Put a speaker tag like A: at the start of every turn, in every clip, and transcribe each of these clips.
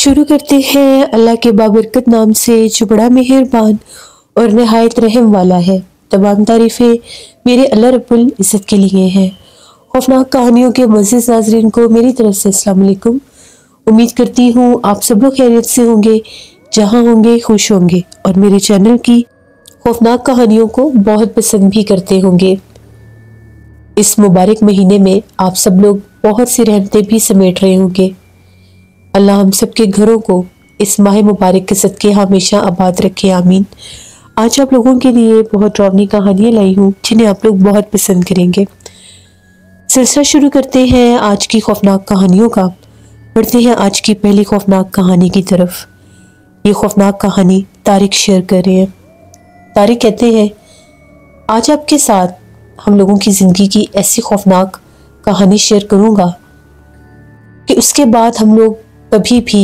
A: शुरू करते हैं अल्लाह के बाबरकत नाम से जो बड़ा मेहरबान और नहायत रहम वाला है। तमाम तारीफ़ें मेरे अल्लाह रब्बुल इज़्ज़त के लिए हैं। खौफनाक कहानियों के मुअज़्ज़िज़ नाज़रीन को मेरी तरफ से अस्सलाम वालेकुम। उम्मीद करती हूँ आप सब लोग खैरियत से होंगे, जहाँ होंगे खुश होंगे और मेरे चैनल की खौफनाक कहानियों को बहुत पसंद भी करते होंगे। इस मुबारक महीने में आप सब लोग बहुत सी रहमतें भी समेट रहे होंगे। अल्लाह हम सब के घरों को इस माह मुबारक के सदके हमेशा आबाद रखे, आमीन। आज आप लोगों के लिए बहुत डरावनी कहानियां लाई हूँ जिन्हें आप लोग बहुत पसंद करेंगे। सिलसिला शुरू करते हैं आज की खौफनाक कहानियों का। बढ़ते हैं आज की पहली खौफनाक कहानी की तरफ। ये खौफनाक कहानी तारिक शेयर कर रहे हैं। तारिक कहते हैं, आज आपके साथ हम लोगों की ज़िंदगी की ऐसी खौफनाक कहानी शेयर करूँगा कि उसके बाद हम लोग कभी भी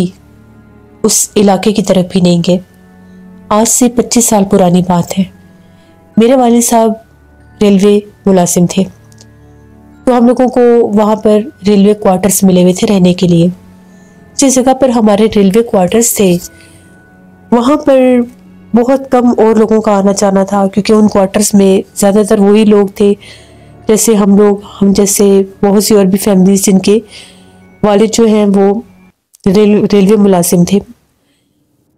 A: उस इलाके की तरफ भी नहीं गए। आज से 25 साल पुरानी बात है। मेरे वालिद साहब रेलवे मुलाजिम थे, तो हम लोगों को वहाँ पर रेलवे क्वार्टर्स मिले हुए थे रहने के लिए। जिस जगह पर हमारे रेलवे क्वार्टर्स थे वहाँ पर बहुत कम और लोगों का आना जाना था, क्योंकि उन क्वार्टर्स में ज़्यादातर वही लोग थे जैसे हम जैसे बहुत सी और भी फैमिलीज जिनके वालिद जो हैं वो रेलवे मुलाजिम थे।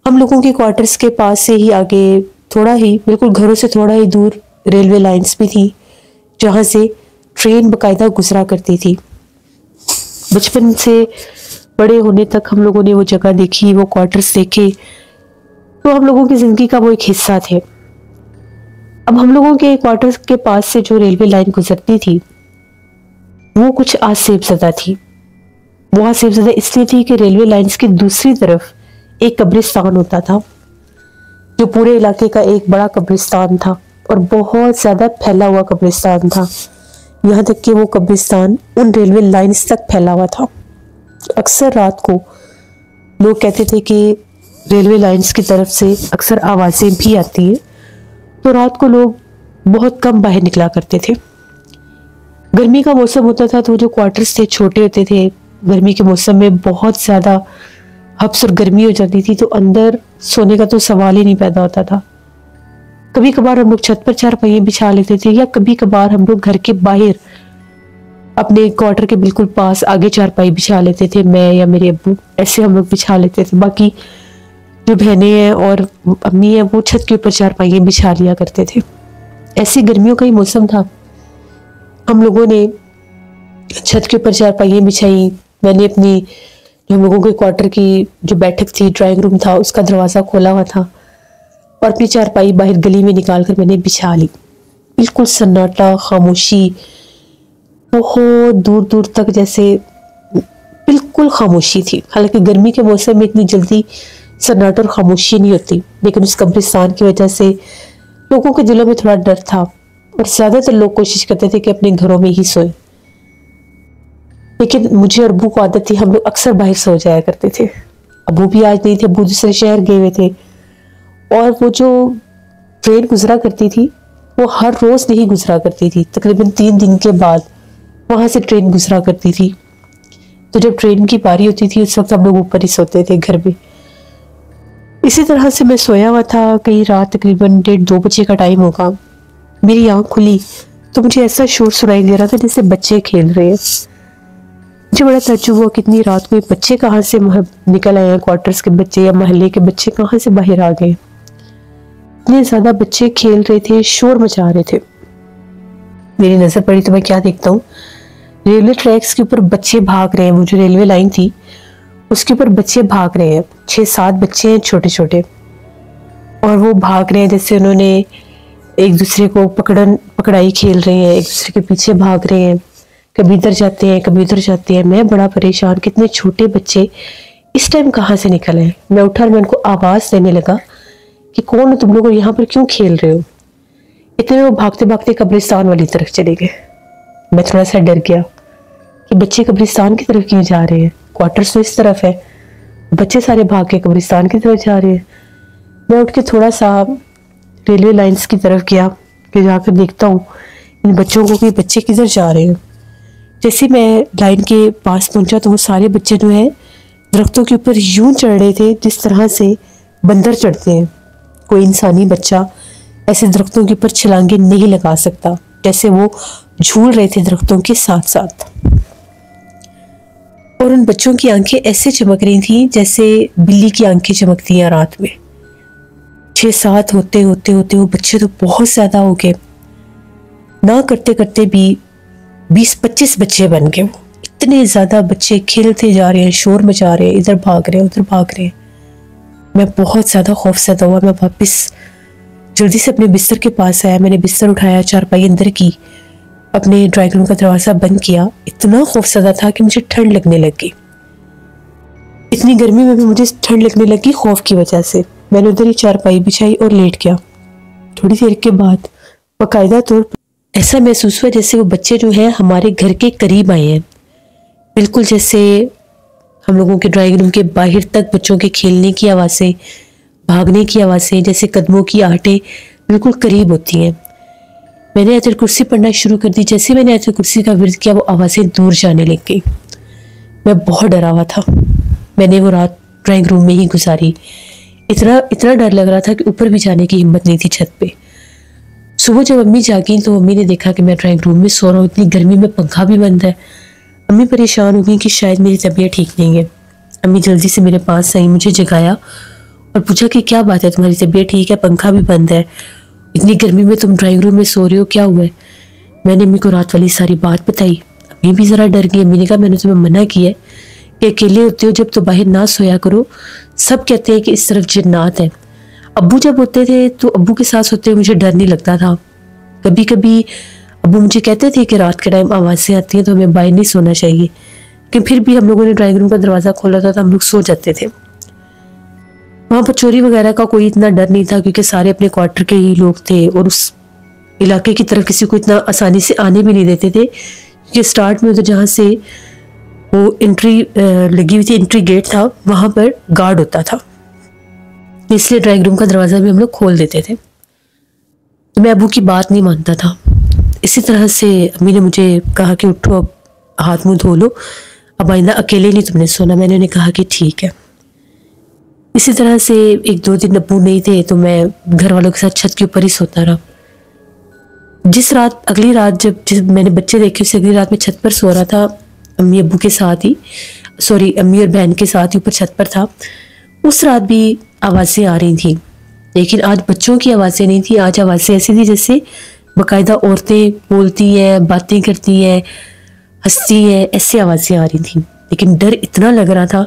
A: हम लोगों के क्वार्टर्स के पास से ही आगे थोड़ा ही, बिल्कुल घरों से थोड़ा ही दूर रेलवे लाइंस भी थी, जहाँ से ट्रेन बाकायदा गुजरा करती थी। बचपन से बड़े होने तक हम लोगों ने वो जगह देखी, वो क्वार्टर्स देखे, तो हम लोगों की ज़िंदगी का वो एक हिस्सा थे। अब हम लोगों के क्वार्टर्स के पास से जो रेलवे लाइन गुजरती थी वो कुछ आसेबज़दा थी। वो आसेबज़दा इसलिए थी कि रेलवे लाइंस की दूसरी तरफ एक कब्रिस्तान होता था, जो पूरे इलाके का एक बड़ा कब्रिस्तान था और बहुत ज़्यादा फैला हुआ कब्रिस्तान था। यहाँ तक कि वो कब्रिस्तान उन रेलवे लाइंस तक फैला हुआ था। अक्सर रात को लोग कहते थे कि रेलवे लाइंस की तरफ से अक्सर आवाज़ें भी आती हैं, तो रात को लोग बहुत कम बाहर निकला करते थे। गर्मी का मौसम होता था तो जो क्वार्टर्स थे छोटे होते थे। गर्मी के मौसम में बहुत ज़्यादा हब्स और गर्मी हो जाती थी, तो अंदर सोने का तो सवाल ही नहीं पैदा होता था। कभी कभार हम लोग छत पर चारपाइयाँ बिछा लेते थे, या कभी कभार हम लोग घर के बाहर अपने क्वार्टर के बिल्कुल पास आगे चारपाई बिछा लेते थे। मैं या मेरे अब्बू ऐसे हम लोग बिछा लेते थे। बाकी जो बहनें हैं और अम्मी हैं वो छत के ऊपर चारपाइयाँ बिछा लिया करते थे। ऐसी गर्मियों का ही मौसम था। हम लोगों ने छत के ऊपर चारपाइयाँ बिछाई। मैंने अपनी जो हम लोगों के क्वार्टर की जो बैठक थी, ड्राइंग रूम था, उसका दरवाज़ा खोला हुआ था और अपनी चारपाई बाहर गली में निकाल कर मैंने बिछा ली। बिल्कुल सन्नाटा, खामोशी, बहुत दूर दूर तक जैसे बिल्कुल खामोशी थी। हालांकि गर्मी के मौसम में इतनी जल्दी सन्नाटा और खामोशी नहीं होती, लेकिन उस कब्रिस्तान की वजह से लोगों के दिलों में थोड़ा डर था और ज़्यादातर लोग कोशिश करते थे कि अपने घरों में ही सोए। लेकिन मुझे और अब्बू को आदत थी, हम लोग अक्सर बाहर सो जाया करते थे। अब्बू भी आज नहीं थे, अब्बू दूसरे शहर गए हुए थे। और वो जो ट्रेन गुजरा करती थी वो हर रोज़ नहीं गुजरा करती थी, तकरीबन 3 दिन के बाद वहाँ से ट्रेन गुजरा करती थी। तो जब ट्रेन की बारी होती थी उस वक्त हम लोग ऊपर ही सोते थे घर में। इसी तरह से मैं सोया हुआ था, कई रात तकरीबन 1:30-2 बजे का टाइम होगा। मेरी आँख खुली तो मुझे ऐसा शोर सुनाई दे रहा था जैसे बच्चे खेल रहे हैं। मुझे बड़ा ताज्जुब हुआ, कितनी रात को बच्चे कहाँ से निकल आए हैं, क्वार्टर्स के बच्चे या मोहल्ले के बच्चे कहाँ से बाहर आ गए। इतने ज़्यादा बच्चे खेल रहे थे, शोर मचा रहे थे। मेरी नज़र पड़ी तो मैं क्या देखता हूँ, रेलवे ट्रैक्स के ऊपर बच्चे भाग रहे हैं। वो जो रेलवे लाइन थी उसके ऊपर बच्चे भाग रहे हैं, 6-7 बच्चे हैं छोटे छोटे, और वो भाग रहे हैं जैसे उन्होंने एक दूसरे को पकड़ाई खेल रहे हैं, एक दूसरे के पीछे भाग रहे हैं, कभी इधर जाते हैं कभी उधर जाते हैं। मैं बड़ा परेशान, कितने छोटे बच्चे इस टाइम कहाँ से निकले हैं। मैं उठा और मैं उनको आवाज़ देने लगा कि कौन हो तुम लोग और यहाँ पर क्यों खेल रहे हो। इतने वो भागते भागते कब्रिस्तान वाली तरफ चले गए। मैं थोड़ा सा डर गया कि बच्चे कब्रिस्तान की तरफ क्यों जा रहे हैं, क्वार्टर्स तो इस तरफ है, बच्चे सारे भाग के कब्रिस्तान की तरफ जा रहे हैं। मैं उठ के थोड़ा सा रेलवे लाइंस की तरफ गया कि जाकर देखता हूँ इन बच्चों को कि बच्चे किधर जा रहे हैं। जैसे मैं लाइन के पास पहुंचा तो वो सारे बच्चे जो हैं दरख्तों के ऊपर यूं चढ़ रहे थे जिस तरह से बंदर चढ़ते हैं। कोई इंसानी बच्चा ऐसे दरख्तों के ऊपर छलांगे नहीं लगा सकता, जैसे वो झूल रहे थे दरख्तों के साथ साथ। और उन बच्चों की आंखें ऐसे चमक रही थी जैसे बिल्ली की आंखें चमकती हैं रात में। 6-7 होते होते होते वो बच्चे तो बहुत ज्यादा हो गए, ना करते करते भी 20-25 बच्चे बन गए। वो इतने ज्यादा बच्चे खेलते जा रहे हैं, शोर मचा रहे हैं, इधर भाग रहे हैं उधर भाग रहे हैं। मैं बहुत ज्यादा खौफजदा हुआ। मैं वापस जल्दी से अपने बिस्तर के पास आया, मैंने बिस्तर उठाया, चारपाई अंदर की, अपने ड्राइंग रूम का दरवाजा बंद किया। इतना खौफजदा था कि मुझे ठंड लगने लगी। इतनी गर्मी में भी मुझे ठंड लगने लगी खौफ की वजह से। मैंने उधर ही चारपाई बिछाई और लेट गया। थोड़ी देर के बाद बाकायदा तौर पर ऐसा महसूस हुआ जैसे वो बच्चे जो हैं हमारे घर के करीब आए हैं, बिल्कुल जैसे हम लोगों के ड्राइंग रूम के बाहर तक बच्चों के खेलने की आवाज़ें, भागने की आवाज़ें, जैसे कदमों की आहटें बिल्कुल करीब होती हैं। मैंने आयतुल कुर्सी पढ़ना शुरू कर दी। जैसे मैंने आयतुल कुर्सी का विर्द किया वो आवाज़ें दूर जाने लग गई। मैं बहुत डरा हुआ था। मैंने वो रात ड्राइंग रूम में ही गुजारी। इतना डर लग रहा था कि ऊपर भी जाने की हिम्मत नहीं थी छत पे। सुबह जब अम्मी जागी तो अम्मी ने देखा कि मैं ड्राइंग रूम में सो रहा हूँ, इतनी गर्मी में पंखा भी बंद है। अम्मी परेशान हो गई कि शायद मेरी तबीयत ठीक नहीं है। अम्मी जल्दी से मेरे पास आई, मुझे जगाया और पूछा कि क्या बात है, तुम्हारी तबीयत ठीक है, पंखा भी बंद है, इतनी गर्मी में तुम ड्राइंग रूम में सो रहे हो, क्या हुआ है? मैंने अम्मी को रात वाली सारी बात बताई। अम्मी भी ज़रा डर गई। अम्मी ने कहा मैंने तुम्हें मना किया है कि अकेले होते हो जब तो बाहर ना सोया करो। सब कहते हैं कि इस तरफ जिन्नात है। अब्बू जब होते थे तो अब्बू के साथ सोते हुए मुझे डर नहीं लगता था। कभी कभी अब्बू मुझे कहते थे कि रात के टाइम आवाज़ें आती हैं तो हमें बाहर नहीं सोना चाहिए, लेकिन फिर भी हम लोगों ने ड्राइंग रूम का दरवाज़ा खोला था तो हम लोग सो जाते थे। वहाँ पर चोरी वगैरह का कोई इतना डर नहीं था क्योंकि सारे अपने क्वार्टर के ही लोग थे और उस इलाके की तरफ किसी को इतना आसानी से आने भी नहीं देते थे, क्योंकि स्टार्ट में उधर जहाँ से वो एंट्री लगी हुई थी, एंट्री गेट था, वहाँ पर गार्ड होता था, इसलिए ड्राइंग रूम का दरवाज़ा भी हम लोग खोल देते थे। तो मैं अबू की बात नहीं मानता था। इसी तरह से अम्मी ने मुझे कहा कि उठो, अब हाथ मुंह धो लो, अब आइंदा अकेले नहीं तुमने सोना। मैंने उन्हें कहा कि ठीक है। इसी तरह से 1-2 दिन अब्बू नहीं थे तो मैं घर वालों के साथ छत के ऊपर ही सोता रहा। अगली रात जब मैंने बच्चे देखे, उससे अगली रात में छत पर सो रहा था, अम्मी अब्बू के साथ ही, सॉरी अम्मी और बहन के साथ ही ऊपर छत पर था। उस रात भी आवाज़ें आ रही थी, लेकिन आज बच्चों की आवाज़ें नहीं थी। आज आवाज़ें ऐसी थी जैसे बाकायदा औरतें बोलती हैं, बातें करती हैं, हंसती हैं, ऐसी आवाज़ें आ रही थी। लेकिन डर इतना लग रहा था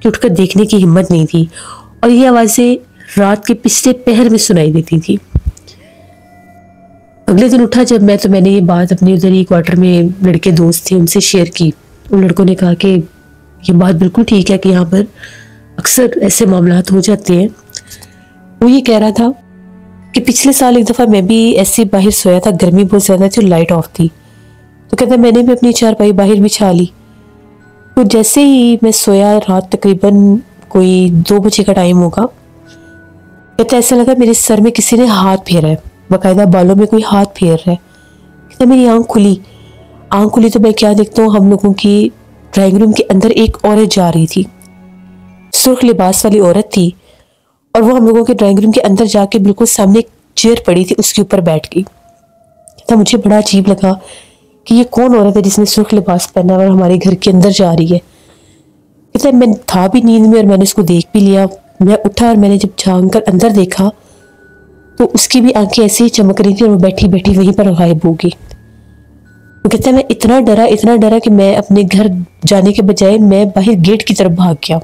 A: कि उठकर देखने की हिम्मत नहीं थी। और ये आवाज़ें रात के पिछले पहर में सुनाई देती थी। अगले दिन उठा जब मैं, तो मैंने ये बात अपने उधर ही क्वार्टर में लड़के दोस्त थे उनसे शेयर की। उन लड़कों ने कहा कि ये बात बिल्कुल ठीक है कि यहाँ पर अक्सर ऐसे मामलात हो जाते हैं। वो ये कह रहा था कि पिछले साल एक दफ़ा मैं भी ऐसे बाहर सोया था, गर्मी बहुत ज़्यादा थी और लाइट ऑफ थी, तो कहता मैंने भी अपनी चारपाई बाहर बिछा ली। तो जैसे ही मैं सोया, रात तकरीबन कोई 2 बजे का टाइम होगा, कहता ऐसा लगा मेरे सर में किसी ने हाथ फेरा है, बाकायदा बालों में कोई हाथ फेर रहा है। कहता मेरी आँख खुली तो मैं क्या देखता हूँ, हम लोगों की ड्राइंग रूम के अंदर एक औरत जा रही थी, सुर्ख लिबास वाली औरत थी, और वो हम लोगों के ड्राइंग रूम के अंदर जाके बिल्कुल सामने एक चेयर पड़ी थी, उसके ऊपर बैठ गई। तो मुझे बड़ा अजीब लगा कि ये कौन औरत है जिसने सुर्ख लिबास पहना और हमारे घर के अंदर जा रही है। कहता मैं था भी नींद में और मैंने उसको देख भी लिया। मैं उठा और मैंने जब झांक कर अंदर देखा तो उसकी भी आंखें ऐसे ही चमक रही थी और वो बैठी बैठी वहीं पर गायब हो गई। वो कहता है मैं इतना डरा कि मैं अपने घर जाने के बजाय मैं बाहर गेट की तरफ भाग गया।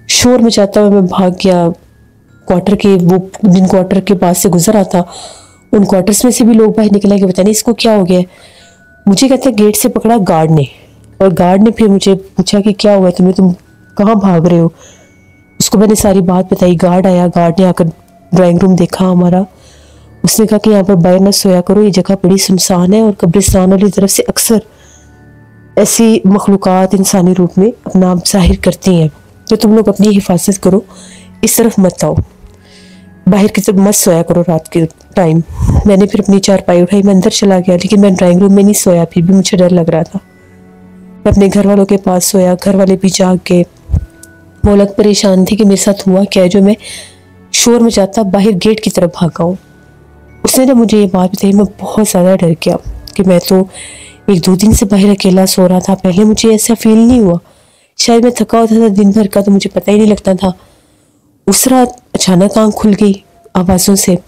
A: शोर मचाता हुआ मैं भाग गया क्वार्टर के, वो जिन क्वार्टर के पास से गुजर रहा था उन क्वार्टर्स में से भी लोग बाहर निकले कि पता नहीं इसको क्या हो गया। मुझे कहता है गेट से पकड़ा गार्ड ने, और गार्ड ने फिर मुझे पूछा कि क्या हुआ तुम्हें, तुम कहाँ भाग रहे हो। उसको मैंने सारी बात बताई। गार्ड आया, गार्ड ने आकर ड्राइंग रूम देखा हमारा। उसने कहा कि यहाँ पर बाहर ना सोया करो, ये जगह बड़ी सुनसान है और कब्रिस्तान वाली तरफ से अक्सर ऐसी मखलूक़ात इंसानी रूप में अपना आप जाहिर करती हैं, तो तुम लोग अपनी हिफाजत करो, इस तरफ मत आओ, बाहर की तरफ मत सोया करो रात के टाइम। मैंने फिर अपनी चारपाई उठाई, मैं अंदर चला गया, लेकिन मैं ड्राइंग रूम में नहीं सोया, फिर भी मुझे डर लग रहा था। मैं अपने घर वालों के पास सोया, घर वाले भी जाग गए। वो अलग परेशान थी कि मेरे साथ हुआ क्या है जो मैं शोर मचाता बाहर गेट की तरफ भागा हूँ। उसने जब मुझे ये बात बताई मैं बहुत ज़्यादा डर गया कि मैं तो 1-2 दिन से बाहर अकेला सो रहा था। पहले मुझे ऐसा फील नहीं हुआ, शायद मैं थका होता था दिन भर का तो मुझे पता ही नहीं लगता था। उस रात अचानक आँख खुल गई आवाज़ों से।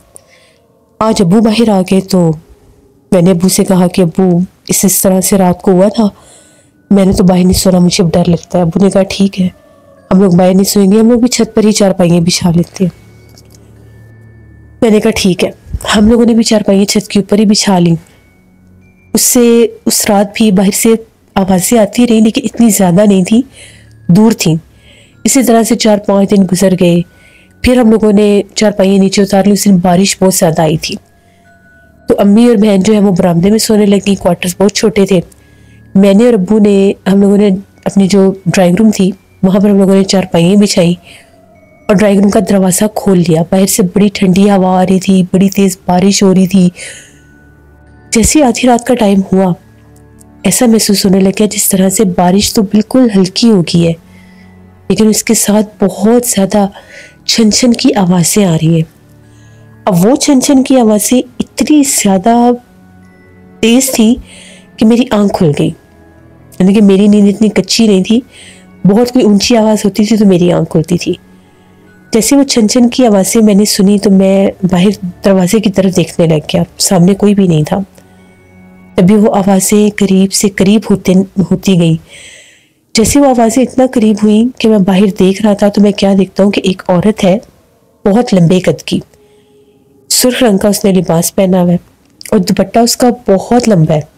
A: आज अब्बू बाहर आ गए तो मैंने अब्बू से कहा कि अब्बू इस तरह से रात को हुआ था, मैंने तो बाहर नहीं सोना, मुझे अब डर लगता है। अब्बू ने कहा ठीक है, हम लोग बाहर नहीं सोएंगे, हम लोग भी छत पर ही चारपाइयाँ बिछा लेते हैं। मैंने कहा ठीक है। हम लोगों ने भी चारपाइयाँ छत के ऊपर ही बिछा ली। उससे उस रात भी बाहर से आवाज़ें आती रही लेकिन इतनी ज़्यादा नहीं थी, दूर थी। इसी तरह से 4-5 दिन गुजर गए। फिर हम लोगों ने चारपाइयाँ नीचे उतार ली। उस दिन बारिश बहुत ज़्यादा आई थी तो अम्मी और बहन जो है वो बरामदे में सोने लगी। क्वार्टर्स बहुत छोटे थे। मैंने और अब्बू ने हम लोगों ने अपनी जो ड्राइंग रूम थी वहाँ पर हम लोगों ने चारपाइयाँ बिछाई और ड्राइंग रूम का दरवाज़ा खोल लिया। बाहर से बड़ी ठंडी हवा आ रही थी, बड़ी तेज़ बारिश हो रही थी। जैसे आधी रात का टाइम हुआ ऐसा महसूस होने लगा जिस तरह से बारिश तो बिल्कुल हल्की हो गई है लेकिन उसके साथ बहुत ज़्यादा छन छन की आवाज़ें आ रही हैं। अब वो छन छन की आवाज़ें इतनी ज़्यादा तेज़ थी कि मेरी आंख खुल गई। यानी कि मेरी नींद इतनी कच्ची नहीं थी, बहुत कोई ऊंची आवाज़ होती थी तो मेरी आंख खुलती थी। जैसे वो छन छन की आवाज़ें मैंने सुनी तो मैं बाहर दरवाजे की तरफ देखने लग गया। सामने कोई भी नहीं था। तभी वो आवाज़ें करीब से करीब होती गई। जैसे वो आवाज़ें इतना करीब हुई कि मैं बाहर देख रहा था तो मैं क्या देखता हूँ कि एक औरत है बहुत लंबे कद की, सुर्ख रंग का उसने लिबास पहना हुआ है और दुपट्टा उसका बहुत लंबा है।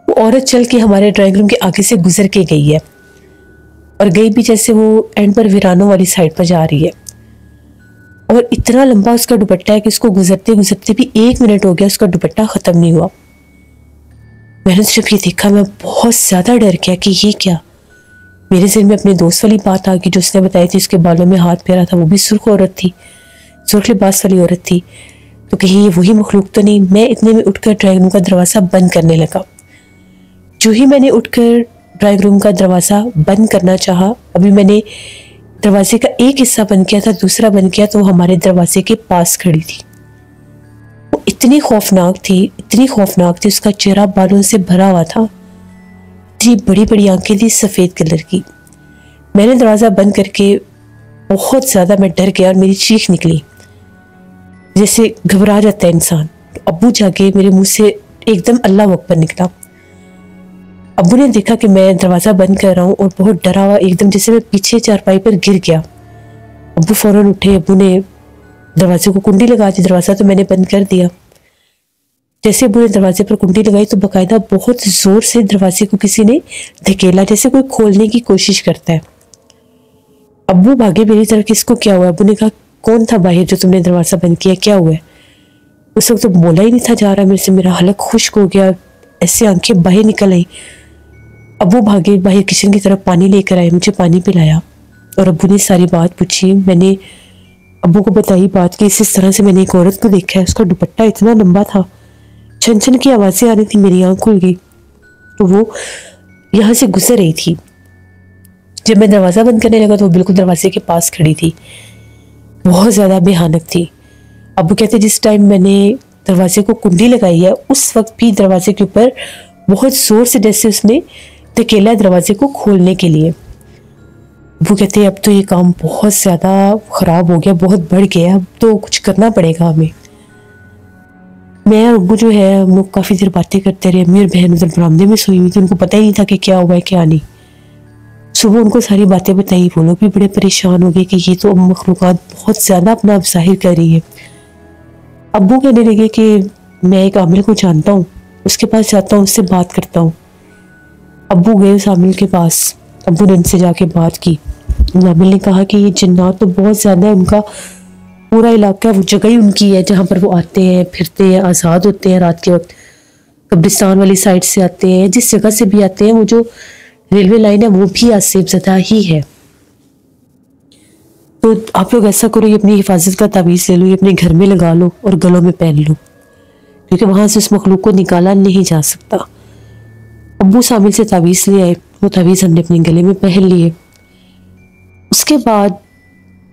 A: वो औरत चल के हमारे ड्राइंग रूम के आगे से गुजर के गई है और गई भी जैसे वो एंड पर वीरानों वाली साइड पर जा रही है। और इतना लंबा उसका दुपट्टा है कि उसको गुजरते गुजरते भी 1 मिनट हो गया, उसका दुपट्टा ख़त्म नहीं हुआ। मैंने जब ये देखा मैं बहुत ज़्यादा डर गया कि ये क्या। मेरे दिल में अपने दोस्त वाली बात आ गई जो उसने बताई थी। उसके बालों में हाथ फेरा था, वो भी सुर्ख औरत थी, सुर्ख लिबास वाली औरत थी। तो कहीं ये वही मखलूक तो नहीं। मैं इतने में उठकर ड्राइंग रूम का दरवाज़ा बंद करने लगा। जो ही मैंने उठकर ड्राइंग रूम का दरवाज़ा बंद करना चाहा, अभी मैंने दरवाजे का एक हिस्सा बंद किया था, दूसरा बंद किया तो हमारे दरवाजे के पास खड़ी थी। वो इतनी खौफनाक थी, इतनी खौफनाक थी। उसका चेहरा बालों से भरा हुआ था, इतनी बड़ी बड़ी आंखें थी सफ़ेद कलर की। मैंने दरवाज़ा बंद करके बहुत ज़्यादा मैं डर गया और मेरी चीख निकली, जैसे घबरा जाता है इंसान। तो अब्बू जाके मेरे मुंह से एकदम अल्लाह अकबर निकला। अब्बू ने देखा कि मैं दरवाज़ा बंद कर रहा हूँ और बहुत डरा हुआ एकदम जैसे मैं पीछे चारपाई पर गिर गया। अब्बू फ़ौरन उठे। अब्बू ने दरवाजे को कुंडी लगा दी। दरवाज़ा तो मैंने बंद कर दिया। जैसे अब्बू ने दरवाजे पर कुंडी लगाई तो बाकायदा बहुत ज़ोर से दरवाजे को किसी ने धकेला, जैसे कोई खोलने की कोशिश करता है। अब्बू भागे मेरी तरफ कि इसको क्या हुआ। अब्बू ने कहा कौन था बाहर जो तुमने दरवाज़ा बंद किया, क्या हुआ है। उस वक्त तो बोला ही नहीं था जा रहा मेरे से। मेरा हलक खुश्क हो गया, ऐसे आंखें बाहर निकल आई। अब्बू भागे बाहर किचन की तरफ, पानी लेकर आए, मुझे पानी पिलाया और अब्बू ने सारी बात पूछी। मैंने अब्बू को बताई बात कि इस तरह से मैंने एक औरत को देखा है, उसका दुपट्टा इतना लंबा था, छन छन की आवाज़ें आ रही थी। मेरी आँख खुल गई तो वो यहाँ से गुजर रही थी। जब मैं दरवाज़ा बंद करने लगा तो वो बिल्कुल दरवाजे के पास खड़ी थी, बहुत ज़्यादा भयानक थी। अब्बू कहते जिस टाइम मैंने दरवाजे को कुंडी लगाई है उस वक्त भी दरवाजे के ऊपर बहुत ज़ोर से जैसे उसने धकेला दरवाजे को खोलने के लिए। वो कहते अब तो ये काम बहुत ज़्यादा ख़राब हो गया, बहुत बढ़ गया, अब तो कुछ करना पड़ेगा हमें। मैं और अब्बू जो है हम लोग काफ़ी देर बातें करते रहे। अम्मी और बहन उधर बरामदे में सोई हुई थी, उनको पता ही नहीं था कि क्या हुआ है क्या नहीं। सुबह उनको सारी बातें बताई, वो लोग भी बड़े परेशान हो गए कि ये तो मखलूक़ात बहुत ज़्यादा अपना ज़ाहिर कर रही है। अब्बू कहने लगे कि मैं एक आमिल को जानता हूँ, उसके पास जाता हूँ, उससे बात करता हूँ। अब्बू गए उस आमिल के पास। अब्बू ने उनसे जाके बात की। आमिल ने कहा कि ये जिन्नात तो बहुत ज़्यादा है, उनका पूरा इलाका वो जगह ही उनकी है जहाँ पर वो आते हैं, फिरते हैं, आज़ाद होते हैं रात के वक्त। कब्रिस्तान वाली साइड से आते हैं, जिस जगह से भी आते हैं, वो जो रेलवे लाइन है वो भी आसेब ज़दा ही है। तो आप लोग ऐसा करो, ये अपनी हिफाजत का तावीज़ ले लो, ये अपने घर में लगा लो और गलों में पहन लो, क्योंकि वहाँ से उस मखलूक को निकाला नहीं जा सकता। अब्बू सामिल से तावीज़ ले आए, वो तावीज़ हमने अपने गले में पहन लिए। उसके बाद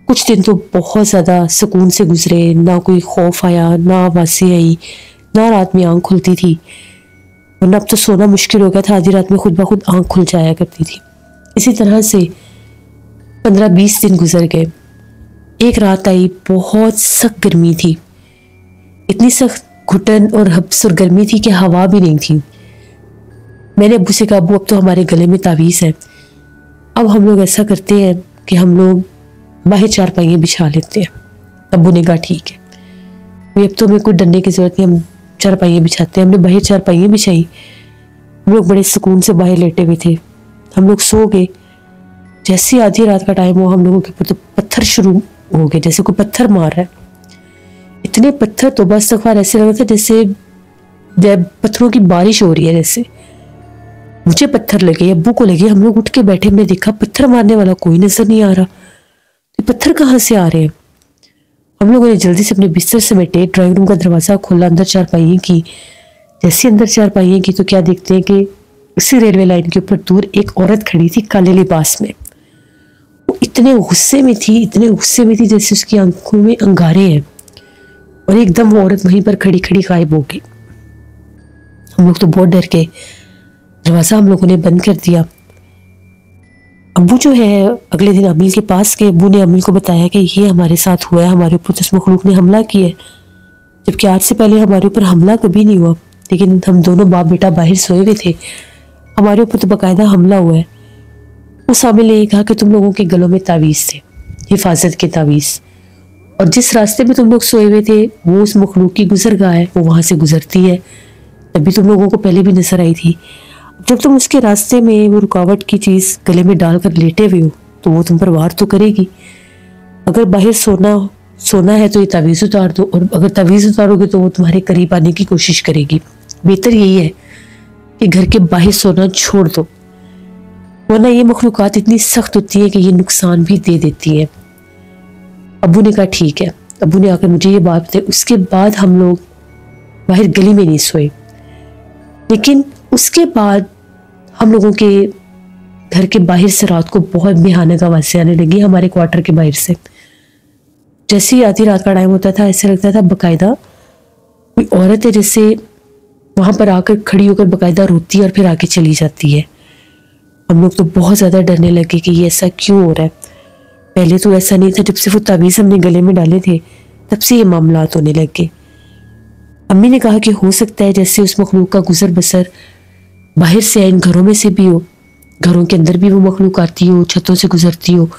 A: कुछ दिन तो बहुत ज़्यादा सुकून से गुजरे, ना कोई खौफ आया, ना आवाज़ें आई, ना रात में आँख खुलती थी, वरना अब तो सोना मुश्किल हो गया था। आधी रात में खुद ब खुद आँख खुल जाया करती थी। इसी तरह से 15-20 दिन गुजर गए। एक रात आई, बहुत सख्त गर्मी थी, इतनी सख्त घुटन और हब्स और गर्मी थी कि हवा भी नहीं थी। मैंने अब्बू से कहा, अब्बू अब तो हमारे गले में तावीज़ है, अब हम लोग ऐसा करते हैं कि हम लोग बाहर चारपाइयाँ बिछा लेते हैं। अब्बू ने कहा ठीक है, अब तो हमें कोई डरने की जरूरत नहीं, हम चारपाइयाँ बिछाते हैं। हमने बाहर चारपाइयाँ बिछाई, हम लोग बड़े सुकून से बाहर लेटे हुए थे। हम लोग सो गए। जैसे आधी रात का टाइम हुआ, हम लोगों के ऊपर तो पत्थर शुरू हो गए, जैसे कोई पत्थर मार रहा है। इतने पत्थर, तो बस इस्तग़फ़ार, ऐसे लग रहा था जैसे पत्थरों की बारिश हो रही है। जैसे मुझे पत्थर लगे, अब्बू को लगे, हम लोग उठ के बैठे। हमने देखा पत्थर मारने वाला कोई नजर नहीं आ रहा, तो पत्थर कहाँ से आ रहे हैं। हम लोगों ने जल्दी से अपने बिस्तर समेटे, ड्राइंग रूम का दरवाजा खोला, अंदर चारपाइयाँ की। जैसे अंदर चारपाइयाँ की तो क्या देखते हैं कि उसी रेलवे लाइन के ऊपर दूर एक औरत खड़ी थी काले लिबास में। वो इतने गुस्से में थी, इतने गुस्से में थी जैसे उसकी आंखों में अंगारे हैं, और एकदम वो औरत वहीं पर खड़ी खड़ी गायब हो गई। हम लोग तो बहुत डर गए। दरवाजा हम लोगों ने बंद कर दिया। अब्बू जो है अगले दिन अमील के पास गए। अब्बू ने अमील को बताया कि ये हमारे साथ हुआ है, हमारे ऊपर इस मखलूक ने हमला किया है, जबकि आज से पहले हमारे ऊपर हमला कभी नहीं हुआ। लेकिन हम दोनों बाप बेटा बाहर सोए हुए थे, हमारे ऊपर तो बाकायदा हमला हुआ है। उस आमिल ने ये कहा कि तुम लोगों के गलों में तावीज़ थे, हिफाजत के तावीज़, और जिस रास्ते में तुम लोग सोए हुए थे वो उस मखलूक की गुजरगाह है, वो वहाँ से गुजरती है। तभी तुम लोगों को पहले भी नजर आई थी। जब तुम उसके रास्ते में वो रुकावट की चीज़ गले में डालकर लेटे हुए हो तो वो तुम पर वार तो करेगी। अगर बाहर सोना है तो ये तावीज़ उतार दो, और अगर तावीज़ उतारोगे तो वो तुम्हारे करीब आने की कोशिश करेगी। बेहतर यही है कि घर के बाहर सोना छोड़ दो, वरना ये मखलूक़ात इतनी सख्त होती है कि ये नुकसान भी दे देती है। अब्बू ने कहा ठीक है। अब्बू ने आकर मुझे ये बात बताई। उसके बाद हम लोग बाहर गली में नहीं सोए, लेकिन उसके बाद हम लोगों के घर के बाहर से रात को बहुत भयानक आवाज़ें आने लगी, हमारे क्वार्टर के बाहर से। जैसे ही आधी रात का टाइम होता था, ऐसे लगता था बाकायदा कोई औरत है जैसे वहां पर आकर खड़ी होकर बाकायदा रोती है और फिर आके चली जाती है। हम लोग तो बहुत ज़्यादा डरने लगे कि ये ऐसा क्यों हो रहा है। पहले तो ऐसा नहीं था, जब से वो तावीज़ हमने गले में डाले थे तब से ये मामलात होने लगे। अम्मी ने कहा कि हो सकता है जैसे उस मखलूक का गुजर बसर बाहर से इन घरों में से भी हो, घरों के अंदर भी वो मखलूक आती हो, छतों से गुजरती हो,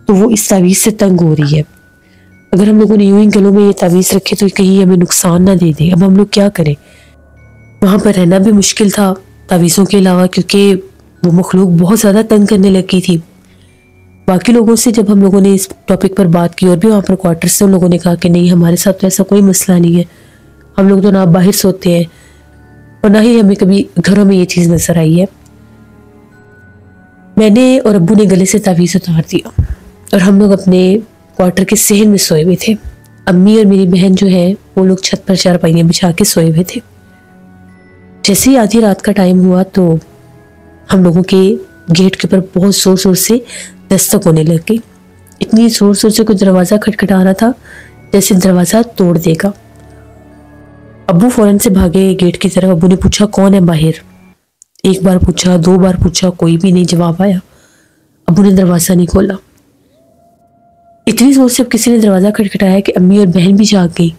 A: तो वो इस तावीज़ से तंग हो रही है। अगर हम लोगों ने यूं ही गलों में ये तावीज़ रखे तो कहीं हमें नुकसान ना दे दे। अब हम लोग क्या करें। वहाँ पर रहना भी मुश्किल था तावीज़ों के अलावा, क्योंकि वो मखलूक बहुत ज़्यादा तंग करने लगी थी। बाकी लोगों से जब हम लोगों ने इस टॉपिक पर बात की और भी वहाँ पर क्वार्टर से, उन लोगों ने कहा कि नहीं, हमारे साथ तो ऐसा कोई मसला नहीं है, हम लोग तो ना बाहर सोते हैं और ना ही हमें कभी घरों में ये चीज़ नजर आई है। मैंने और अब्बू ने गले से तावीज़ उतार दिया और हम लोग अपने क्वार्टर के सहन में सोए हुए थे। अम्मी और मेरी बहन जो है वो लोग छत पर चारपाइयाँ बिछा के सोए हुए थे। जैसे ही आधी रात का टाइम हुआ तो हम लोगों के गेट के ऊपर बहुत जोर जोर से दस्तक होने लग गई। इतनी जोर जोर से कोई दरवाज़ा खटखटा रहा था जैसे दरवाज़ा तोड़ देगा। अब्बू फौरन से भागे गेट की तरफ। अब्बू ने पूछा कौन है बाहर। एक बार पूछा, 2 बार पूछा, कोई भी नहीं जवाब आया। अब्बू ने दरवाज़ा नहीं खोला। इतनी जोर से अब किसी ने दरवाज़ा खटखटाया कि अम्मी और बहन भी जाग गई।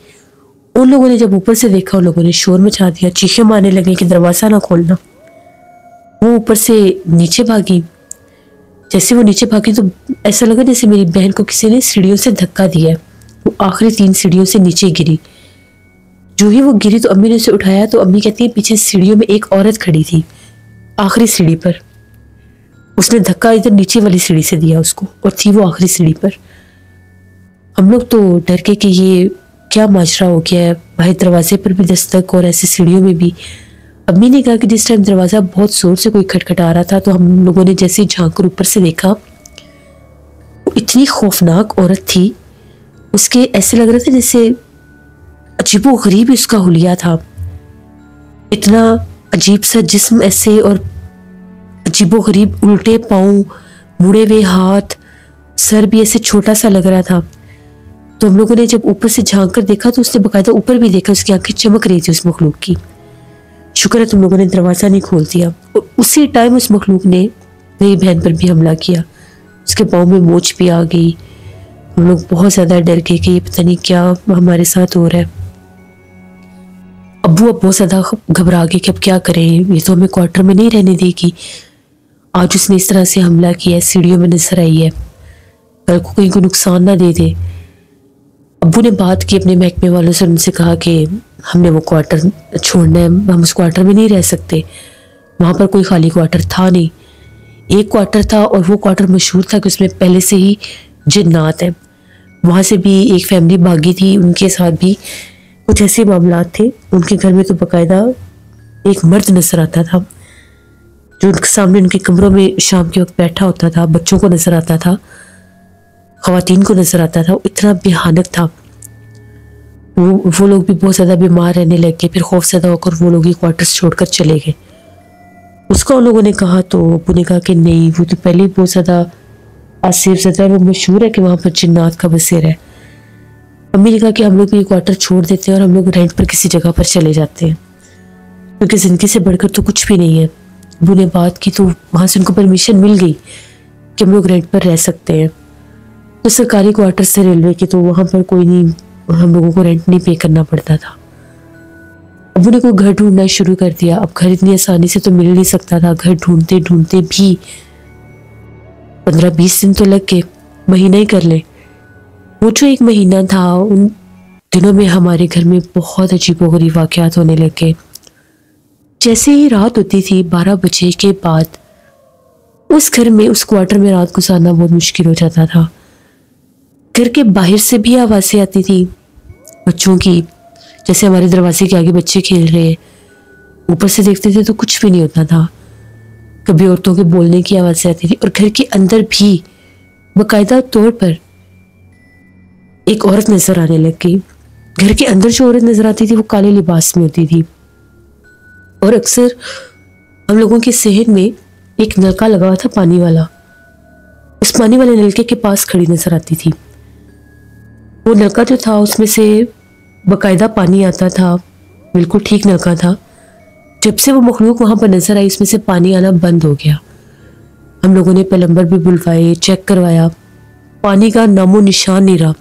A: उन लोगों ने जब ऊपर से देखा, उन लोगों ने शोर मचा दिया, चीखें मारने लगे कि दरवाज़ा ना खोलना। वो ऊपर से नीचे भागी। जैसे वो नीचे भागी तो ऐसा लगा जैसे मेरी बहन को किसी ने सीढ़ियों से धक्का दिया। वो आखिरी 3 सीढ़ियों से नीचे गिरी। जो ही वो गिरी तो अम्मी ने उसे उठाया तो अम्मी कहती है पीछे सीढ़ियों में एक औरत खड़ी थी आखिरी सीढ़ी पर। उसने धक्का इधर नीचे वाली सीढ़ी से दिया उसको, और थी वो आखिरी सीढ़ी पर। हम लोग तो डर के कि ये क्या माजरा हो गया है, बाहर दरवाजे पर भी दस्तक और ऐसे सीढ़ियों में भी। अम्मी ने कहा कि जिस टाइम दरवाज़ा बहुत जोर से कोई खटखटा रहा था तो हम लोगों ने जैसे ही झांक कर ऊपर से देखा, वो इतनी खौफनाक औरत थी। उसके ऐसे लग रहा था जैसे अजीबो गरीब उसका हुलिया था। इतना अजीब सा जिस्म ऐसे, और अजीबो गरीब उल्टे पाँव, मुड़े हुए हाथ, सर भी ऐसे छोटा सा लग रहा था। तो हम लोगों ने जब ऊपर से झांक कर देखा तो उसने बकायदा ऊपर भी देखा, उसकी आंखें चमक रही थी उस मखलूक की। शुक्र है तुम लोगों ने दरवाज़ा नहीं खोल दिया। और उसी टाइम उस मखलूक ने मेरी बहन पर भी हमला किया। उसके पाँव में मोच भी आ गई। हम लोग बहुत ज़्यादा डर गए कि ये पता नहीं क्या हमारे साथ हो रहा है। अब्बू अब बहुत ज़्यादा घबरा गए कि अब क्या करें, ये तो हमें क्वार्टर में नहीं रहने देगी। आज उसने इस तरह से हमला किया है, सीढ़ियों में नजर आई है, कल को कहीं को नुकसान ना दे दे। अब्बू ने बात की अपने महकमे वालों से, उनसे कहा कि हमने वो क्वार्टर छोड़ना है, हम उस क्वार्टर में नहीं रह सकते। वहाँ पर कोई खाली क्वार्टर था नहीं, एक क्वार्टर था और वो क्वार्टर मशहूर था कि उसमें पहले से ही जिन्नात है। वहाँ से भी एक फैमिली भागी थी, उनके साथ भी कुछ ऐसे मामलात थे। उनके घर में तो बाकायदा एक मर्द नजर आता था जो उनके सामने उनके कमरों में शाम के वक्त बैठा होता था, बच्चों को नजर आता था, ख़वातीन को नजर आता था। इतना भयानक था। वो लोग भी बहुत ज़्यादा बीमार रहने लग गए। फिर खौफज़दा होकर वो लोग ये क्वार्टर्स छोड़कर चले गए। उसका उन लोगों ने कहा तो अब्बू ने कहा कि नहीं, वो तो पहले ही बहुत ज़्यादा आसिफ ज़दा है, वो मशहूर है कि वहाँ पर जिन्नात का बसेरा है। अम्मी ने कहा कि हम लोग ये क्वार्टर छोड़ देते हैं और हम लोग रेंट पर किसी जगह पर चले जाते हैं, क्योंकि ज़िंदगी से बढ़कर तो कुछ भी नहीं है। अब्बू ने बात की तो वहाँ से उनको परमिशन मिल गई कि हम लोग रेंट पर रह सकते हैं। तो सरकारी क्वार्टर से रेलवे के, तो वहाँ पर कोई नहीं, हम लोगों को रेंट नहीं पे करना पड़ता था। अब्बू ने कोई घर ढूंढना शुरू कर दिया। अब घर इतनी आसानी से तो मिल नहीं सकता था। घर ढूंढते ढूंढते भी 15-20 दिन तो लग गए, महीना ही कर ले। वो जो एक महीना था, उन दिनों में हमारे घर में बहुत अजीबोगरीब वाक़यात होने लगे। जैसे ही रात होती थी 12 बजे के बाद, उस घर में, उस क्वार्टर में रात गुजारना बहुत मुश्किल हो जाता था। घर के बाहर से भी आवाज़ें आती थी बच्चों की, जैसे हमारे दरवाजे के आगे बच्चे खेल रहे हैं। ऊपर से देखते थे तो कुछ भी नहीं होता था। कभी औरतों के बोलने की आवाज़ें आती थी। और घर के अंदर भी बाकायदा तौर पर एक औरत नजर आने लग गई। घर के अंदर जो औरत नजर आती थी वो काले लिबास में होती थी। और अक्सर हम लोगों के शहर में एक नलका लगा हुआ था पानी वाला, उस पानी वाले नलके के पास खड़ी नजर आती थी। वो नलका जो था उसमें से बाकायदा पानी आता था, बिल्कुल ठीक नलका था। जब से वो मखलूक वहाँ पर नजर आई, इसमें से पानी आना बंद हो गया। हम लोगों ने प्लम्बर भी बुलवाए, चेक करवाया, पानी का नामो निशान नहीं रहा।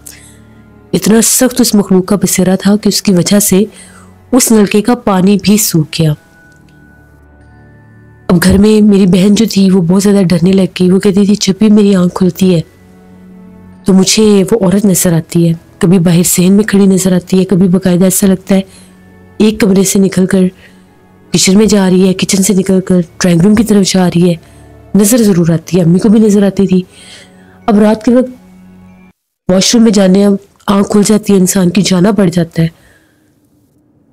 A: इतना सख्त उस मखलूक का बसेरा था कि उसकी वजह से उस नलके का पानी भी सूख गया। अब घर में मेरी बहन जो थी वो बहुत ज़्यादा डरने लग गई। वो कहती थी जब भी मेरी आँख खुलती है तो मुझे वो औरत नजर आती है, कभी बाहर सहन में खड़ी नजर आती है, कभी बाकायदा ऐसा लगता है एक कमरे से निकलकर किचन में जा रही है, किचन से निकलकर ड्राइंग रूम की तरफ जा रही है। नजर ज़रूर आती है, अम्मी को भी नजर आती थी। अब रात के वक्त वॉशरूम में जाने, अब आँख खुल जाती है, इंसान की जाना पड़ जाता है।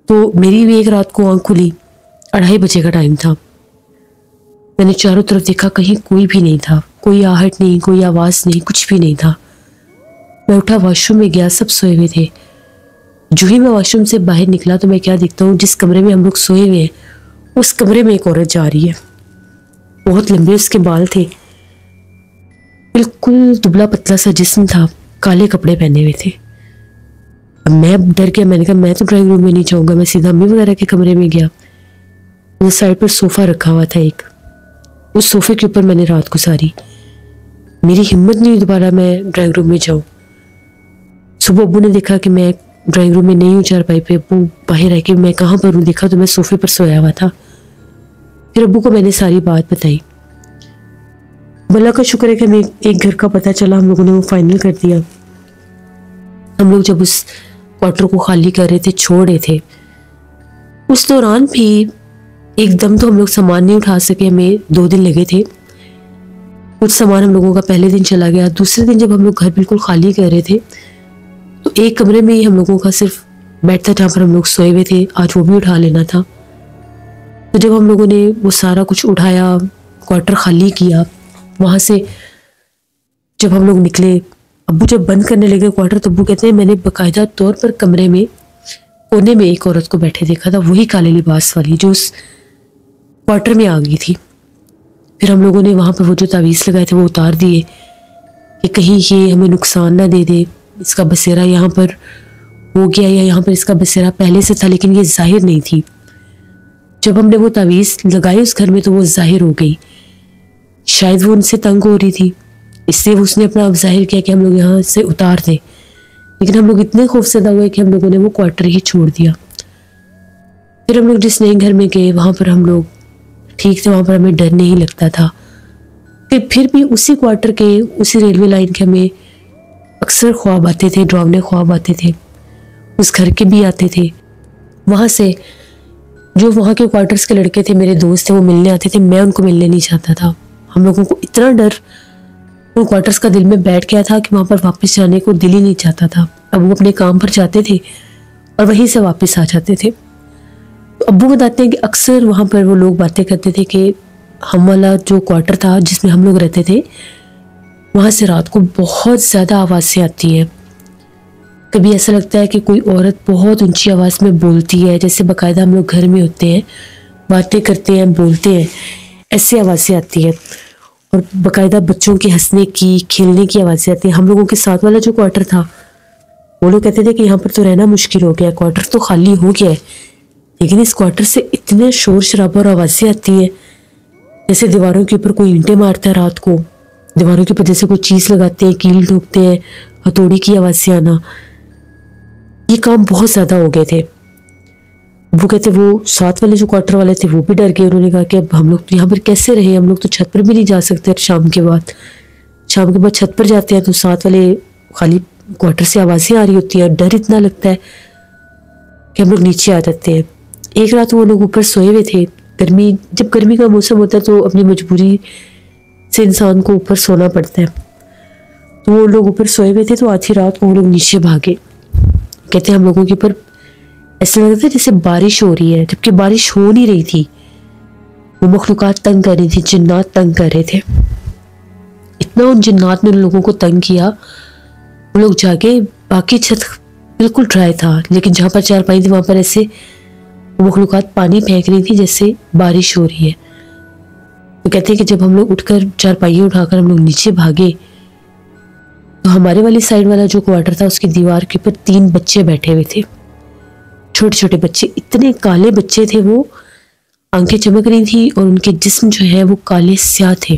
A: तो मेरी भी एक रात को आँख खुली, 2:30 बजे का टाइम था। मैंने चारों तरफ देखा, कहीं कोई भी नहीं था, कोई आहट नहीं, कोई आवाज़ नहीं, कुछ भी नहीं था। मैं उठा, वॉशरूम में गया, सब सोए हुए थे। जो ही मैं वॉशरूम से बाहर निकला तो मैं क्या देखता हूँ, जिस कमरे में हम लोग सोए हुए हैं उस कमरे में एक औरत जा रही है। बहुत लंबे उसके बाल थे, बिल्कुल दुबला पतला सा जिस्म था, काले कपड़े पहने हुए थे। अब मैं डर गया, मैंने कहा मैं तो ड्राइंग रूम में नहीं जाऊँगा। मैं सीधा अम्मी वगैरह के कमरे में गया। उस साइड पर सोफ़ा रखा हुआ था एक, उस सोफ़े के ऊपर मैंने रात गुजारी। मेरी हिम्मत नहीं दोबारा मैं ड्राइंग रूम में जाऊँ। सुबह अब्बू ने देखा कि मैं ड्राइंग रूम में नहीं हूँ चारपाई पे। अब्बू बाहर रह के मैं कहाँ पर हूँ देखा तो मैं सोफ़े पर सोया हुआ था। फिर अब्बू को मैंने सारी बात बताई। अल्लाह का शुक्र है कि हमें एक घर का पता चला, हम लोगों ने वो फाइनल कर दिया। हम लोग जब उस क्वार्टर को खाली कर रहे थे, छोड़ रहे थे, उस दौरान भी एकदम तो हम लोग सामान नहीं उठा सके, हमें 2 दिन लगे थे। कुछ सामान हम लोगों का पहले दिन चला गया। दूसरे दिन जब हम लोग घर बिल्कुल खाली कर रहे थे तो एक कमरे में ही हम लोगों का सिर्फ बेड था जहाँ पर हम लोग सोए हुए थे, आज वो भी उठा लेना था। तो जब हम लोगों ने वो सारा कुछ उठाया, क्वार्टर खाली किया, वहाँ से जब हम लोग निकले, अब्बू जब बंद करने लगे क्वार्टर तो अब्बू कहते हैं मैंने बाकायदा तौर पर कमरे में कोने में एक औरत को बैठे देखा था, वही काले लिबास वाली जो उस क्वार्टर में आ गई थी। फिर हम लोगों ने वहाँ पर वो जो तावीज़ लगाए थे वो उतार दिए कि कहीं ये हमें नुकसान ना दे दे, इसका बसेरा यहाँ पर हो गया या यहाँ पर इसका बसेरा पहले से था लेकिन ये जाहिर नहीं थी। जब हमने वो तावीज़ लगाई उस घर में तो वो जाहिर हो गई। शायद वो उनसे तंग हो रही थी, इसलिए उसने अपना अब जाहिर किया कि हम लोग यहाँ से उतार दें, लेकिन हम लोग इतने खौफजदा हुए कि हम लोगों ने वो क्वार्टर ही छोड़ दिया। फिर हम लोग जिस नए घर में गए वहाँ पर हम लोग ठीक थे, वहाँ पर हमें डर नहीं लगता था। फिर भी उसी क्वार्टर के, उसी रेलवे लाइन के हमें अक्सर ख्वाब आते थे, डरावने ख्वाब आते थे। उस घर के भी आते थे। वहाँ से जो वहाँ के क्वार्टर्स के लड़के थे, मेरे दोस्त थे, वो मिलने आते थे, मैं उनको मिलने नहीं चाहता था। हम लोगों को इतना डर उन क्वार्टर्स का दिल में बैठ गया था कि वहाँ पर वापस जाने को दिल ही नहीं चाहता था। अब वो अपने काम पर जाते थे और वहीं से वापस आ जाते थे। तो अब्बू बताते हैं कि अक्सर वहाँ पर वो लोग बातें करते थे कि हम वाला जो क्वार्टर था जिसमें हम लोग रहते थे, वहाँ से रात को बहुत ज़्यादा आवाज़ें आती हैं। कभी ऐसा लगता है कि कोई औरत बहुत ऊंची आवाज़ में बोलती है, जैसे बाकायदा हम लोग घर में होते हैं, बातें करते हैं, बोलते हैं, ऐसी आवाज़ें आती हैं। और बाकायदा बच्चों के हंसने की, खेलने की आवाज़ें आती हैं। हम लोगों के साथ वाला जो क्वार्टर था, वो लोग कहते थे कि यहाँ पर तो रहना मुश्किल हो गया, क्वार्टर तो खाली हो गया है, लेकिन इस क्वार्टर से इतने शोर शराबा और आवाज़ें आती हैं जैसे दीवारों के ऊपर कोई ईंटें मारता है रात को, दीवारों के ऊपर जैसे कोई चीज़ लगाते हैं, कील ठोकते हैं, हथौड़ी की आवाज़ें आना। ये काम बहुत ज़्यादा हो गए थे। वो कहते, वो साथ वाले जो क्वार्टर वाले थे वो भी डर गए। उन्होंने कहा कि अब हम लोग तो यहाँ पर कैसे रहे, हम लोग तो छत पर भी नहीं जा सकते। शाम के बाद छत पर जाते हैं तो साथ वाले खाली क्वार्टर से आवाज़ें आ रही होती है, डर इतना लगता है कि हम लोग नीचे आ जाते हैं। एक रात वो लोग ऊपर सोए हुए थे। जब गर्मी का मौसम होता है तो अपनी मजबूरी से इंसान को ऊपर सोना पड़ता है। तो वो लोग ऊपर सोए हुए थे तो आधी रात को वो लोग नीचे भागे। कहते हैं हम लोगों के ऊपर ऐसा लग रहा था जैसे बारिश हो रही है, जबकि बारिश हो नहीं रही थी। वो मखलूकात तंग कर रही थी, जिन्नात तंग कर रहे थे। इतना उन जिन्नात ने उन लोगों को तंग किया, वो लोग जाके, बाकी छत बिल्कुल ड्राई था, लेकिन जहाँ पर चारपाई थी वहाँ पर ऐसे मखलूकात पानी फेंक रही थी जैसे बारिश हो रही है। तो कहते हैं कि जब हम लोग उठकर चारपाइयाँ उठाकर हम लोग नीचे भागे तो हमारे वाली साइड वाला जो क्वार्टर था उसकी दीवार के ऊपर 3 बच्चे बैठे हुए थे, छोटे छोटे बच्चे, इतने काले बच्चे थे। वो आंखें चमक रही थी और उनके जिस्म जो है वो काले स्याह थे।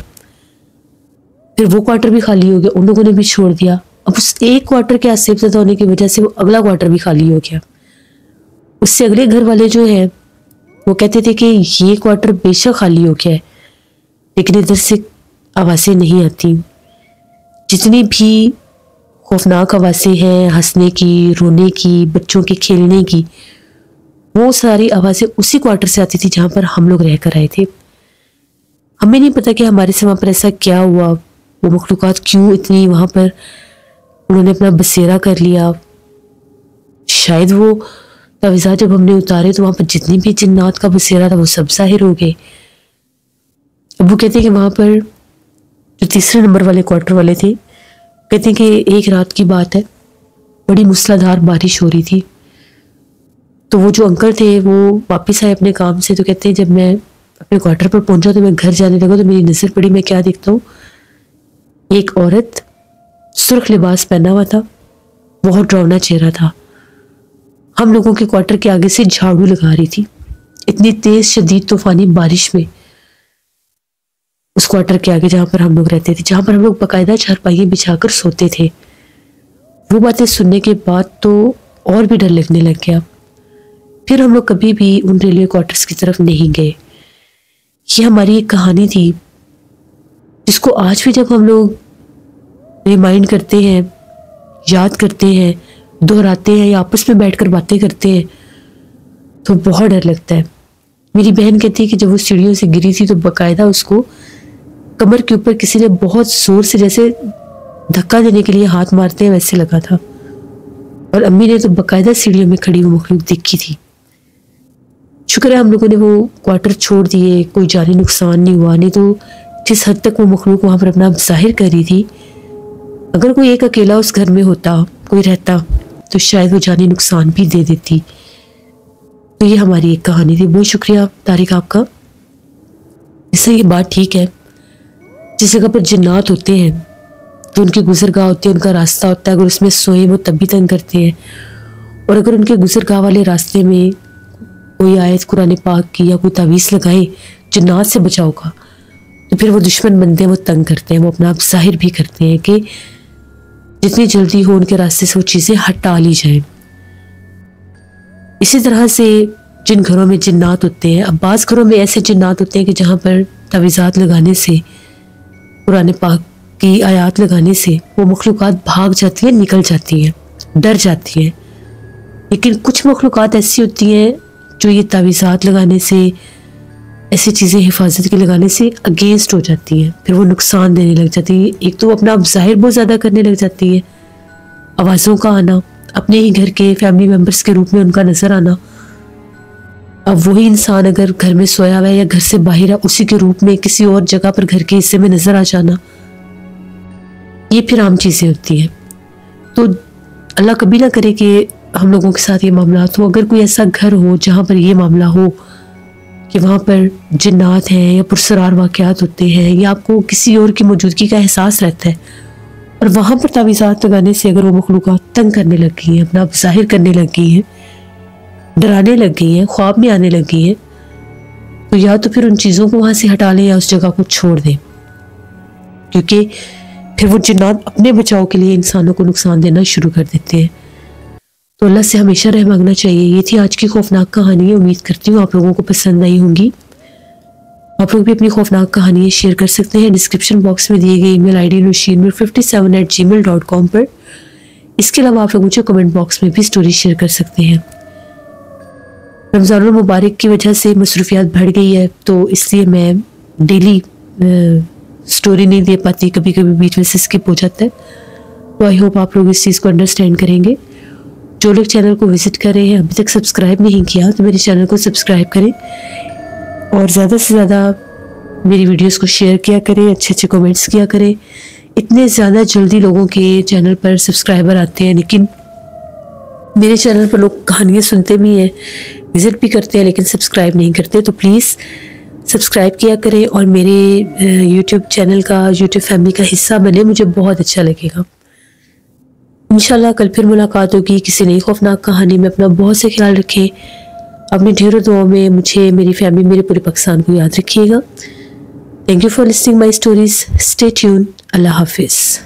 A: फिर वो क्वार्टर भी खाली हो गया, उन लोगों ने भी छोड़ दिया। अब उस एक क्वार्टर के आसेपास होने की वजह से वो अगला क्वार्टर भी खाली हो गया। उससे अगले घर वाले जो है वो कहते थे कि ये क्वार्टर बेशक खाली हो गया है, लेकिन इधर से आवाज़ें नहीं आती। जितनी भी खौफनाक आवाज़ें हैं, हंसने की, रोने की, बच्चों के खेलने की, वो सारी आवाज़ें उसी क्वार्टर से आती थी जहाँ पर हम लोग रह कर आए थे। हमें नहीं पता कि हमारे से वहाँ पर ऐसा क्या हुआ, वो मखलूकात क्यों इतनी वहाँ पर उन्होंने अपना बसेरा कर लिया। शायद वो तावीज़ात जब हमने उतारे तो वहाँ पर जितनी भी जिन्नात का बसेरा था वो सब ज़ाहिर हो गए। अब वो कहते हैं कि वहाँ पर जो तीसरे नंबर वाले क्वार्टर वाले थे, कहते हैं कि एक रात की बात है, बड़ी मूसलाधार बारिश हो रही थी। तो वो जो अंकल थे वो वापस आए अपने काम से। तो कहते हैं जब मैं अपने क्वार्टर पर पहुंचा तो मैं घर जाने लगा तो मेरी नज़र पड़ी, मैं क्या देखता हूँ, एक औरत सुर्ख लिबास पहना हुआ था, बहुत डरावना चेहरा था, हम लोगों के क्वार्टर के आगे से झाड़ू लगा रही थी। इतनी तेज शदीद तूफानी बारिश में उस क्वार्टर के आगे जहाँ पर हम लोग रहते थे, जहाँ पर हम लोग बाकायदा चारपाइयाँ बिछाकर सोते थे। वो बातें सुनने के बाद तो और भी डर लगने लग गया। फिर हम लोग कभी भी उन रेलवे क्वार्टर्स की तरफ नहीं गए। ये हमारी एक कहानी थी जिसको आज भी जब हम लोग रिमाइंड करते हैं, याद करते हैं, दोहराते हैं या आपस में बैठकर बातें करते हैं तो बहुत डर लगता है। मेरी बहन कहती है कि जब वो सीढ़ियों से गिरी थी तो बाकायदा उसको कमर के ऊपर किसी ने बहुत जोर से, जैसे धक्का देने के लिए हाथ मारते हैं वैसे लगा था। और अम्मी ने तो बाकायदा सीढ़ियों में खड़ी वो मखलूक देखी थी। शुक्र है हम लोगों ने वो क्वार्टर छोड़ दिए, कोई जानी नुकसान नहीं हुआ। नहीं तो जिस हद तक वो मखलूक वहां पर अपना जाहिर कर रही थी, अगर कोई एक अकेला उस घर में होता, कोई रहता, तो शायद वो जानी नुकसान भी दे देती। तो ये हमारी एक कहानी थी। बहुत शुक्रिया तारिक आपका। इससे ये बात ठीक है, जिस जगह पर जिन्नात होते हैं जो उनकी गुजरगाह होती है, उनका रास्ता होता है, अगर उसमें सोए वो तब भी तंग करते हैं। और अगर उनके गुजरगाह वाले रास्ते में कोई आयत कुरान पाक की या कोई तावीज़ लगाए जिन्नात से बचाव का, तो फिर वो दुश्मन बनते हैं, वो तंग करते हैं, वो अपना आप जाहिर भी करते हैं कि जितनी जल्दी हो उनके रास्ते से वो चीज़ें हटा ली जाए। इसी तरह से जिन घरों में जिन्नात होते हैं, अब बाज़ घरों में ऐसे जिन्नात होते हैं कि जहाँ पर तावीज़ात लगाने से, कुरान पाक की आयात लगाने से वो मखलूक़ात भाग जाती हैं, निकल जाती हैं, डर जाती हैं। लेकिन कुछ मखलूक़ात ऐसी होती हैं जो ये तावीज़ात लगाने से, ऐसी चीज़ें हिफाजत के लगाने से अगेंस्ट हो जाती हैं, फिर वो नुकसान देने लग जाती है। एक तो अपना ज़ाहिर बहुत ज़्यादा करने लग जाती है, आवाज़ों का आना, अपने ही घर के फैमिली मेम्बर्स के रूप में उनका नज़र आना। अब वही इंसान अगर घर में सोया हुआ है या घर से बाहर है, उसी के रूप में किसी और जगह पर घर के हिस्से में नज़र आ जाना, ये फिर आम चीज़ें होती हैं। तो अल्लाह कभी ना करे कि हम लोगों के साथ ये मामला हो। अगर कोई ऐसा घर हो जहाँ पर ये मामला हो कि वहाँ पर जिन्नात हैं या पुरसरार वाक़यात होते हैं या आपको किसी और की मौजूदगी का एहसास रहता है, और वहाँ पर तावीज़ात लगाने से अगर वो मखलूक़ात तंग करने लग गई हैं, अपना आप ज़ाहिर करने लग गई हैं, डराने लग गई हैं, ख्वाब में आने लग गई हैं, तो या तो फिर उन चीज़ों को वहाँ से हटा लें या उस जगह को छोड़ दें, क्योंकि फिर वो जिन्नात अपने बचाव के लिए इंसानों को नुकसान देना शुरू कर देते हैं। तो अल्लाह से हमेशा रहम मांगना चाहिए। ये थी आज की खौफनाक कहानी। उम्मीद करती हूँ आप लोगों को पसंद आई होंगी। आप लोग भी अपनी खौफनाक कहानियाँ शेयर कर सकते हैं डिस्क्रिप्शन बॉक्स में दिए गए ईमेल आईडी nusheennur57@gmail.com पर। इसके अलावा आप लोग मुझे कमेंट बॉक्स में भी स्टोरी शेयर कर सकते हैं। रमज़ान मुबारक की वजह से मसरूफियात बढ़ गई है, तो इसलिए मैं डेली स्टोरी नहीं दे पाती, कभी कभी बीच में से स्किप हो जाता है। तो आई होप आप लोग इस चीज़ को अंडरस्टैंड करेंगे। जो लोग चैनल को विजिट कर रहे हैं, अभी तक सब्सक्राइब नहीं किया, तो मेरे चैनल को सब्सक्राइब करें और ज़्यादा से ज़्यादा मेरी वीडियोस को शेयर किया करें, अच्छे अच्छे कमेंट्स किया करें। इतने ज़्यादा जल्दी लोगों के चैनल पर सब्सक्राइबर आते हैं, लेकिन मेरे चैनल पर लोग कहानियाँ सुनते भी हैं, विज़िट भी करते हैं, लेकिन सब्सक्राइब नहीं करते। तो प्लीज़ सब्सक्राइब किया करें और मेरे यूट्यूब चैनल का, यूट्यूब फैमिली का हिस्सा बने, मुझे बहुत अच्छा लगेगा। इंशाल्लाह कल फिर मुलाकात होगी किसी नई खौफनाक कहानी में। अपना बहुत से ख्याल रखें, अपनी ढेरों दुआओं में मुझे, मेरी फैमिली, मेरे पूरे पाकिस्तान को याद रखिएगा। Thank you for listening my stories. Stay tune. अल्लाह हाफिज़।